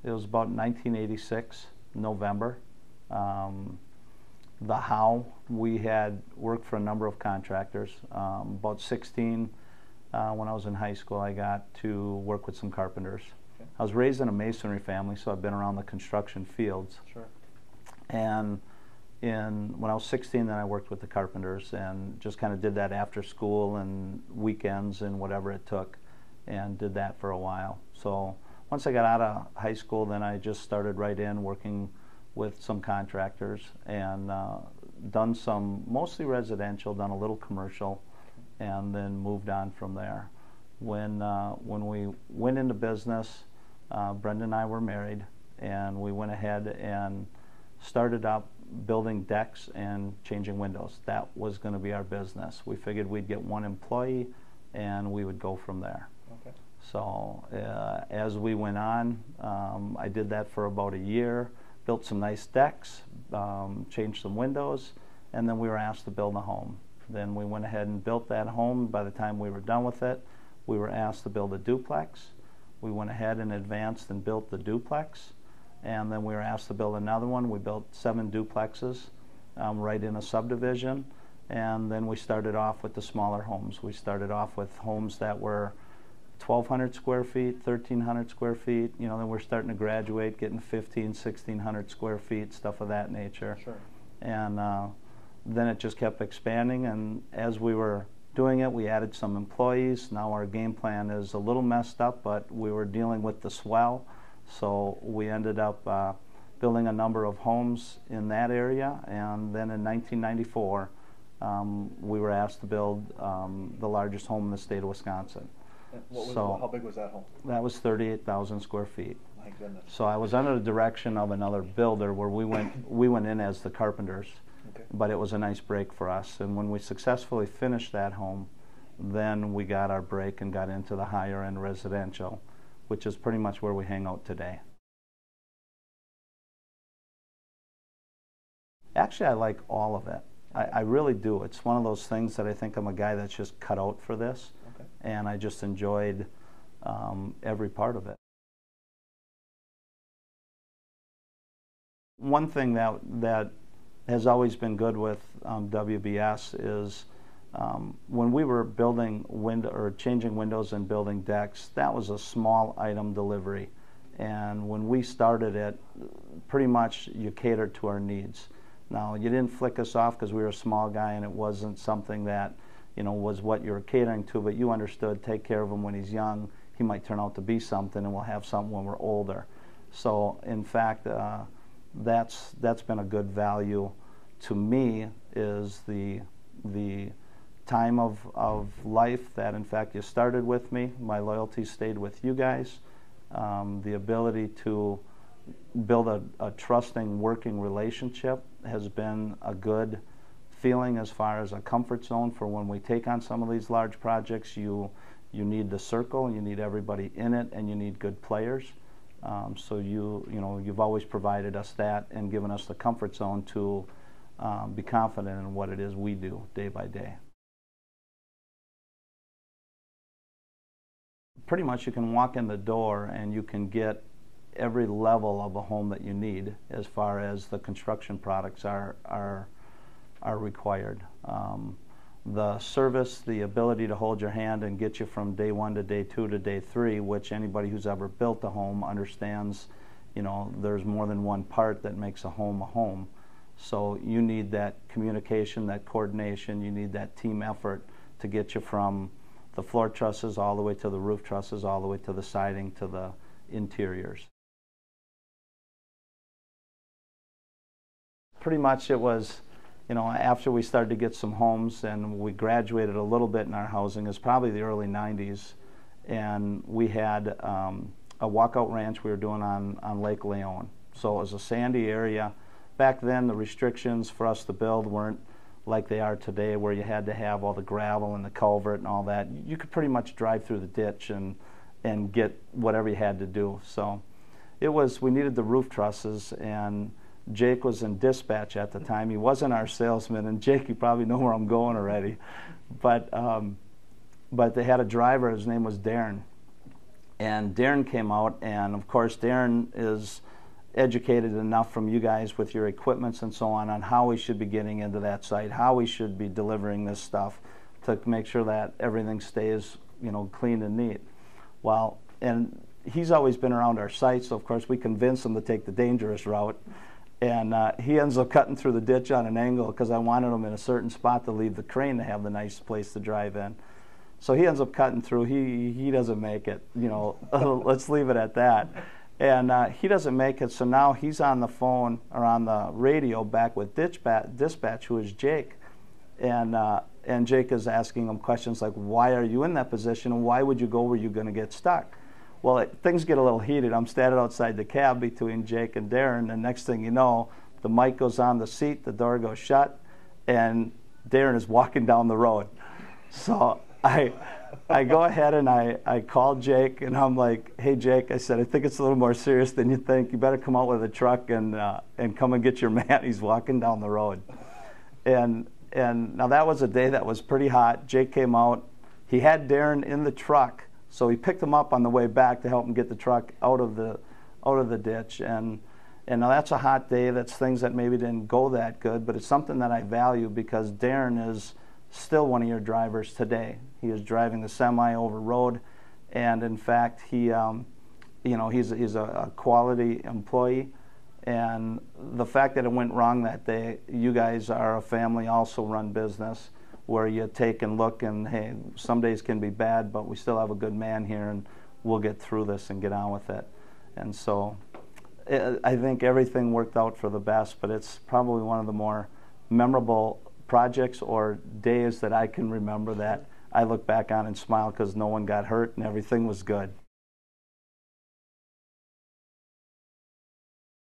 It was about 1986, November. The how, we had worked for a number of contractors. About 16, when I was in high school, I got to work with some carpenters. Okay. I was raised in a masonry family, so I've been around the construction fields. Sure. And when I was 16, then I worked with the carpenters and just kind of did that after school and weekends and whatever it took, and did that for a while. So once I got out of high school, then I just started right in working with some contractors and done some mostly residential, done a little commercial, and then moved on from there. When we went into business, Brenda and I were married, and we went ahead and started up building decks and changing windows. That was going to be our business. We figured we'd get one employee and we would go from there. Okay. So as we went on, I did that for about a year, built some nice decks, changed some windows, and then we were asked to build a home. Then we went ahead and built that home. By the time we were done with it, we were asked to build a duplex. We went ahead and advanced and built the duplex. And then we were asked to build another one. We built 7 duplexes right in a subdivision. And then we started off with the smaller homes. We started off with homes that were 1,200 square feet, 1,300 square feet. You know, then we're starting to graduate, getting 1,500, 1,600 square feet, stuff of that nature. Sure. And then it just kept expanding. And as we were doing it, we added some employees. Now our game plan is a little messed up, but we were dealing with the swell. So we ended up building a number of homes in that area, and then in 1994 we were asked to build the largest home in the state of Wisconsin. How big was that home? That was 38,000 square feet. My goodness. So I was under the direction of another builder where we went in as the carpenters, okay. But it was a nice break for us. And when we successfully finished that home, then we got our break and got into the higher end residential, which is pretty much where we hang out today. Actually, I like all of it. I really do. It's one of those things that I think I'm a guy that's just cut out for this, okay. And I just enjoyed every part of it. One thing that has always been good with WBS is when we were building changing windows and building decks, that was a small item delivery. And when we started it, pretty much you catered to our needs. Now, you didn't flick us off because we were a small guy and it wasn't something that, you know, was what you were catering to, but you understood, take care of him when he's young. He might turn out to be something, and we'll have something when we're older. So, in fact, that's been a good value to me, is the time of life that, in fact, you started with me. My loyalty stayed with you guys. The ability to build a trusting working relationship has been a good feeling as far as a comfort zone for when we take on some of these large projects. You need the circle, you need everybody in it, and you need good players. So you've always provided us that and given us the comfort zone to be confident in what it is we do day by day. Pretty much you can walk in the door and you can get every level of a home that you need as far as the construction products are required. The service, the ability to hold your hand and get you from day 1 to day 2 to day 3, which anybody who's ever built a home understands, you know, there's more than one part that makes a home a home. So you need that communication, that coordination, you need that team effort to get you from the floor trusses all the way to the roof trusses, all the way to the siding, to the interiors. Pretty much it was, you know, after we started to get some homes and we graduated a little bit in our housing, it was probably the early 90s, and we had a walkout ranch we were doing on Lake Leon. So it was a sandy area. Back then the restrictions for us to build weren't like they are today, where you had to have all the gravel and the culvert and all that. You could pretty much drive through the ditch and get whatever you had to do. So it was, we needed the roof trusses, and Jake was in dispatch at the time. He wasn't our salesman, and Jake, you probably know where I'm going already. But they had a driver, his name was Darren. And Darren came out, and of course Darren is educated enough from you guys with your equipments and so on how we should be getting into that site, how we should be delivering this stuff to make sure that everything stays, you know, clean and neat. Well, and he's always been around our site, so of course we convinced him to take the dangerous route. And he ends up cutting through the ditch on an angle because I wanted him in a certain spot to leave the crane to have the nice place to drive in. So he ends up cutting through. He doesn't make it, you know. Let's leave it at that. And he doesn't make it, so now he's on the phone or on the radio back with dispatch, who is Jake. And Jake is asking him questions like, why are you in that position, and why would you go where you're going to get stuck? Well, things get a little heated. I'm standing outside the cab between Jake and Darren, and next thing you know, the mic goes on the seat, the door goes shut, and Darren is walking down the road. So I go ahead and I call Jake, and I'm like, hey Jake, I said, I think it's a little more serious than you think. You better come out with a truck and come and get your man. He's walking down the road. And now that was a day that was pretty hot. Jake came out. He had Darren in the truck, so he picked him up on the way back to help him get the truck out of the ditch. And now that's a hot day. That's things that maybe didn't go that good, but it's something that I value because Darren is still one of your drivers today. He is driving the semi over road, and in fact, he, you know, he's a quality employee. And the fact that it went wrong that day, you guys are a family also run business where you take and look and, hey, some days can be bad, but we still have a good man here, and we'll get through this and get on with it. And so I think everything worked out for the best, but it's probably one of the more memorable projects or days that I can remember that I look back on and smile because no one got hurt and everything was good.